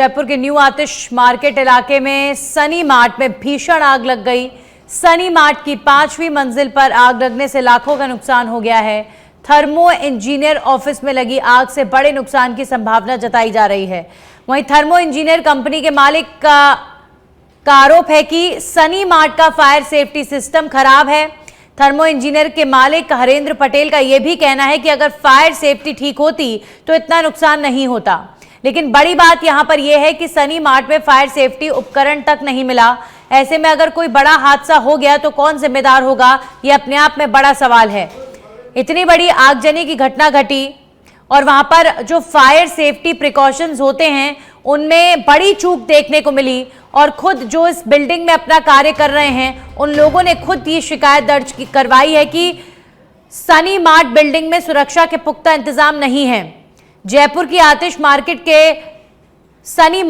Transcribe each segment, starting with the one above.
जयपुर के न्यू आतिश मार्केट इलाके में सनी मार्ट में भीषण आग लग गई। सनी मार्ट की 5वीं मंजिल पर आग लगने से लाखों का नुकसान हो गया है। थर्मो इंजीनियर ऑफिस में लगी आग से बड़े नुकसान की संभावना जताई जा रही है। वहीं थर्मो इंजीनियर कंपनी के मालिक का आरोप है कि सनी मार्ट का फायर सेफ्टी सिस्टम खराब है। थर्मो इंजीनियर के मालिक हरेंद्र पटेल का यह भी कहना है कि अगर फायर सेफ्टी ठीक होती तो इतना नुकसान नहीं होता। लेकिन बड़ी बात यहां पर यह है कि सनी मार्ट में फायर सेफ्टी उपकरण तक नहीं मिला। ऐसे में अगर कोई बड़ा हादसा हो गया तो कौन जिम्मेदार होगा, यह अपने आप में बड़ा सवाल है। इतनी बड़ी आगजनी की घटना घटी और वहां पर जो फायर सेफ्टी प्रिकॉशंस होते हैं उनमें बड़ी चूक देखने को मिली और खुद जो इस बिल्डिंग में अपना कार्य कर रहे हैं उन लोगों ने खुद ये शिकायत दर्ज करवाई है कि सनी मार्ट बिल्डिंग में सुरक्षा के पुख्ता इंतजाम नहीं है। जयपुर की आतिश मार्केट के सनी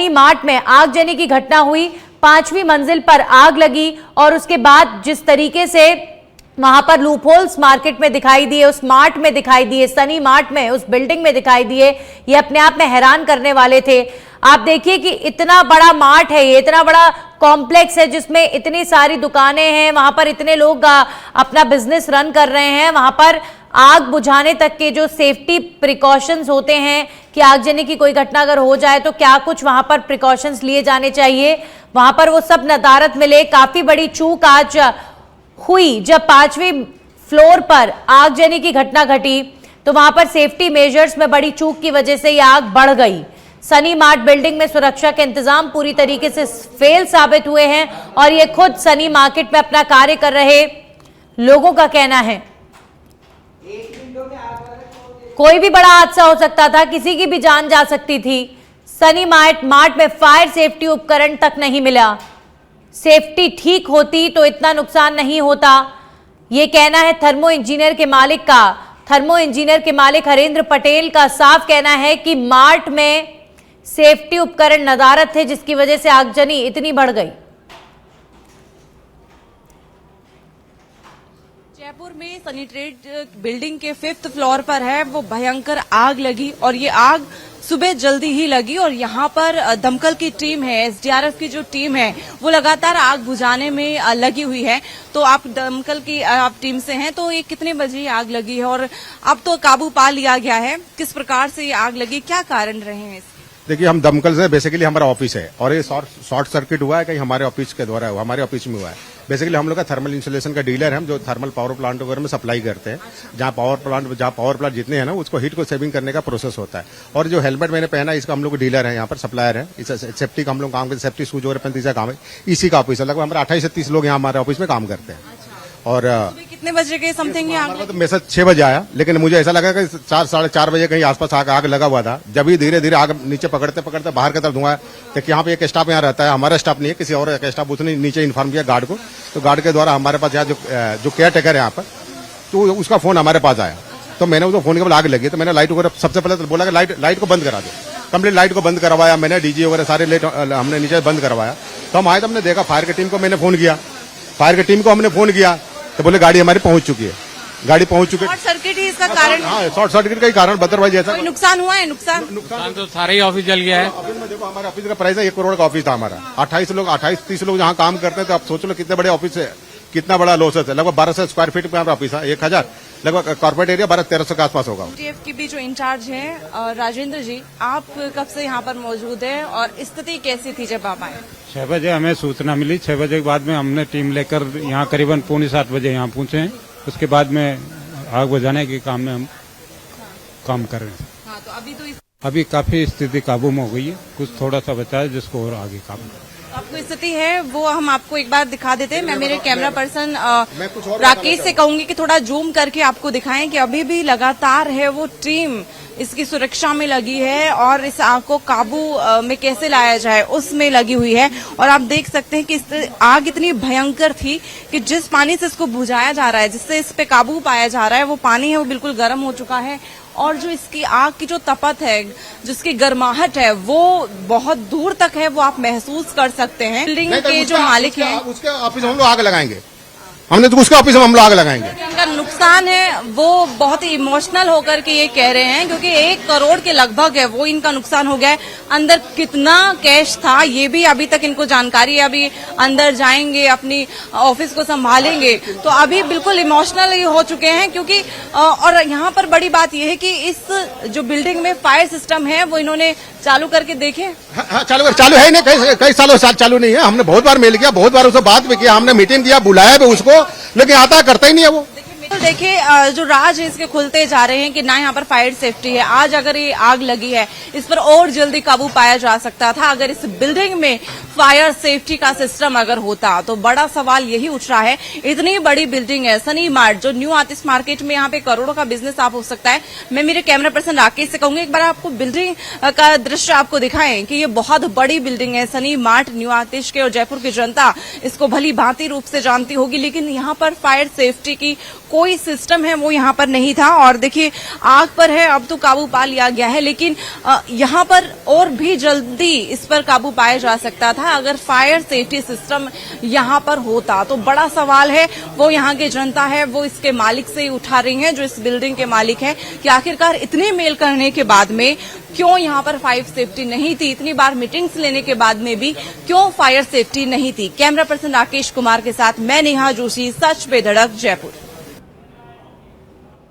मार्ट में आगजनी की घटना हुई। 5वीं मंजिल पर आग लगी और उसके बाद जिस तरीके से वहां पर लूपहोल्स मार्केट में दिखाई दिए, उस मार्ट में दिखाई दिए, सनी मार्ट में, उस बिल्डिंग में दिखाई दिए, ये अपने आप में हैरान करने वाले थे। आप देखिए कि इतना बड़ा मार्ट है, ये इतना बड़ा कॉम्प्लेक्स है जिसमें इतनी सारी दुकानें हैं, वहां पर इतने लोग अपना बिजनेस रन कर रहे हैं। वहां पर आग बुझाने तक के जो सेफ्टी प्रिकॉशंस होते हैं कि आगजनी की कोई घटना अगर हो जाए तो क्या कुछ वहां पर प्रिकॉशंस लिए जाने चाहिए, वहां पर वो सब नदारत मिले। काफी बड़ी चूक आज हुई जब 5वीं फ्लोर पर आगजनी की घटना घटी तो वहां पर सेफ्टी मेजर्स में बड़ी चूक की वजह से यह आग बढ़ गई। सनी मार्ट बिल्डिंग में सुरक्षा के इंतजाम पूरी तरीके से फेल साबित हुए हैं और ये खुद सनी मार्केट में अपना कार्य कर रहे लोगों का कहना है। कोई भी बड़ा हादसा हो सकता था, किसी की भी जान जा सकती थी। सनी मार्ट में फायर सेफ्टी उपकरण तक नहीं मिला। सेफ्टी ठीक होती तो इतना नुकसान नहीं होता, यह कहना है थर्मो इंजीनियर के मालिक का। थर्मो इंजीनियर के मालिक हरेंद्र पटेल का साफ कहना है कि मार्ट में सेफ्टी उपकरण नदारत थे जिसकी वजह से आगजनी इतनी बढ़ गई। जयपुर में सनी ट्रेड बिल्डिंग के 5th फ्लोर पर है वो भयंकर आग लगी और ये आग सुबह जल्दी ही लगी और यहाँ पर दमकल की टीम है, एसडीआरएफ की जो टीम है वो लगातार आग बुझाने में लगी हुई है। तो आप दमकल की आप टीम से हैं, तो ये कितने बजे आग लगी है और अब तो काबू पा लिया गया है, किस प्रकार से ये आग लगी, क्या कारण रहे हैं इसके? देखिए, हम दमकल से बेसिकली हमारा ऑफिस है और ये शॉर्ट सर्किट हुआ है कहीं हमारे ऑफिस के द्वारा, हमारे ऑफिस में हुआ है। बेसिकली हम लोग का थर्मल इंसुलेशन का डीलर है, हम जो थर्मल पावर प्लांट वगैरह में सप्लाई करते हैं। जहाँ पावर प्लांट जितने हैं ना उसको हीट को सेविंग करने का प्रोसेस होता है। और जो हेलमेट मैंने पहना है इसका हम लोग डीलर है, यहाँ पर सप्लायर है। इस सेफ्टी का हम लोग काम करते, सेफ्टी शूज वगैरह पहनते हैं, काम है इसी का ऑफिस है। लगभग हमारे 28 से 30 लोग यहाँ हमारे ऑफिस में काम करते हैं। और कितने बजे के समथिंग तो मैसेज 6 बजे आया, लेकिन मुझे ऐसा लगा कि 4 साढ़े 4 बजे कहीं आसपास आग लगा हुआ था। जब ही धीरे धीरे आग नीचे पकड़ते पकड़ते बाहर की तरफ धुआं है। देखिए, यहाँ पे एक स्टाफ यहाँ रहता है, हमारा स्टाफ नहीं है, किसी और का स्टाफ, उसने नीचे इन्फॉर्म किया गार्ड को। तो गार्ड के द्वारा हमारे पास यहाँ जो केयर टेकर है यहाँ पर, तो उसका फोन हमारे पास आया। तो मैंने उसको फोन के बाद आग लगी तो मैंने लाइट वगैरह सबसे पहले तो बोला कि लाइट को बंद करा दो। कंप्लीट लाइट को बंद करवाया मैंने, डीजे वगैरह सारे लाइट हमने नीचे बंद करवाया। तो हम आए तो हमने देखा, फायर की टीम को मैंने फोन किया, हमने फोन किया तो बोले गाड़ी हमारी पहुंच चुकी है, गाड़ी पहुंच चुकी है। शॉर्ट सर्किट ही इसका कारण? हाँ, शॉर्ट सर्किट का ही कारण। अदरवाइज ऐसा कोई नुकसान हुआ है? नुकसान तो सारे ही ऑफिस जल गया है। ऑफिस में देखो, हमारे ऑफिस का प्राइस है 1 करोड़ का ऑफिस था हमारा। 28-30 लोग जहाँ काम करते हैं, तो आप सोच लो कितने बड़े ऑफिस है, कितना बड़ा लॉसेस है। लगभग 1200 स्क्वायर फीट का ऑफिस है, 1000 लगभग कॉर्पोरेट एरिया 1200-1300 के आसपास होगा। एसडीआरएफ की भी जो इंचार्ज है राजेंद्र जी, आप कब से यहाँ पर मौजूद है और स्थिति कैसी थी जब आप आए? 6 बजे हमें सूचना मिली। 6 बजे के बाद में हमने टीम लेकर यहाँ करीबन 6:45 बजे यहाँ पहुंचे हैं। उसके बाद में आग बुझाने के काम में हम काम कर रहे हैं। हाँ, तो अभी काफी स्थिति काबू में हो गई है, कुछ थोड़ा सा बचा है जिसको और आगे काबू। आपको स्थिति है वो हम आपको एक बार दिखा देते हैं। मैं मेरे कैमरा पर्सन राकेश से कहूंगी कि थोड़ा जूम करके आपको दिखाएं कि अभी भी लगातार है वो टीम इसकी सुरक्षा में लगी है और इस आग को काबू में कैसे लाया जाए उसमें लगी हुई है। और आप देख सकते हैं कि आग इतनी भयंकर थी कि जिस पानी से इसको बुझाया जा रहा है, जिससे इस पे काबू पाया जा रहा है, वो पानी है वो बिल्कुल गर्म हो चुका है और जो इसकी आग की जो तपत है, जिसकी गर्माहट है, वो बहुत दूर तक है, वो आप महसूस कर सकते हैं। बिल्डिंग के जो मालिक हैं उसके ऑफिस हम लोग आग लगाएंगे, हमने तो उसके ऑफिस में हम लोग आग लगाएंगे। इनका नुकसान है वो बहुत ही इमोशनल होकर के ये कह रहे हैं, क्योंकि 1 करोड़ के लगभग है वो इनका नुकसान हो गया है। अंदर कितना कैश था ये भी अभी तक इनको जानकारी है। अभी अंदर जाएंगे, अपनी ऑफिस को संभालेंगे, तो अभी बिल्कुल इमोशनल ही हो चुके हैं। क्योंकि और यहाँ पर बड़ी बात यह है कि इस जो बिल्डिंग में फायर सिस्टम है वो इन्होंने चालू करके देखे। हाँ, चालू है नहीं, कई सालों से चालू नहीं है। हमने बहुत बार मेल किया, बहुत बार उससे बात भी किया, हमने मीटिंग किया, बुलाया भी उसको, लेकिन आता करता ही नहीं है वो। देखिए जो राज है इसके खुलते जा रहे हैं कि ना यहाँ पर फायर सेफ्टी है। आज अगर ये आग लगी है इस पर और जल्दी काबू पाया जा सकता था अगर इस बिल्डिंग में फायर सेफ्टी का सिस्टम अगर होता। तो बड़ा सवाल यही उठ रहा है, इतनी बड़ी बिल्डिंग है सनी मार्ट, जो न्यू आतिश मार्केट में यहाँ पे करोड़ों का बिजनेस आप हो सकता है। मैं मेरे कैमरा पर्सन राकेश से कहूंगी एक बार आपको बिल्डिंग का दृश्य आपको दिखाएं कि ये बहुत बड़ी बिल्डिंग है सनी मार्ट न्यू आतिश के, और जयपुर की जनता इसको भली भांति रूप से जानती होगी। लेकिन यहाँ पर फायर सेफ्टी की कोई सिस्टम है वो यहाँ पर नहीं था। और देखिए आग पर है, अब तो काबू पा लिया गया है, लेकिन यहाँ पर और भी जल्दी इस पर काबू पाया जा सकता था अगर फायर सेफ्टी सिस्टम यहाँ पर होता। तो बड़ा सवाल है वो यहाँ की जनता है वो इसके मालिक से ही उठा रही है, जो इस बिल्डिंग के मालिक है, कि आखिरकार इतने मेल करने के बाद में क्यों यहाँ पर फायर सेफ्टी नहीं थी, इतनी बार मीटिंग्स लेने के बाद में भी क्यों फायर सेफ्टी नहीं थी। कैमरा पर्सन राकेश कुमार के साथ मैं नेहा जोशी, सच पे धड़क, जयपुर।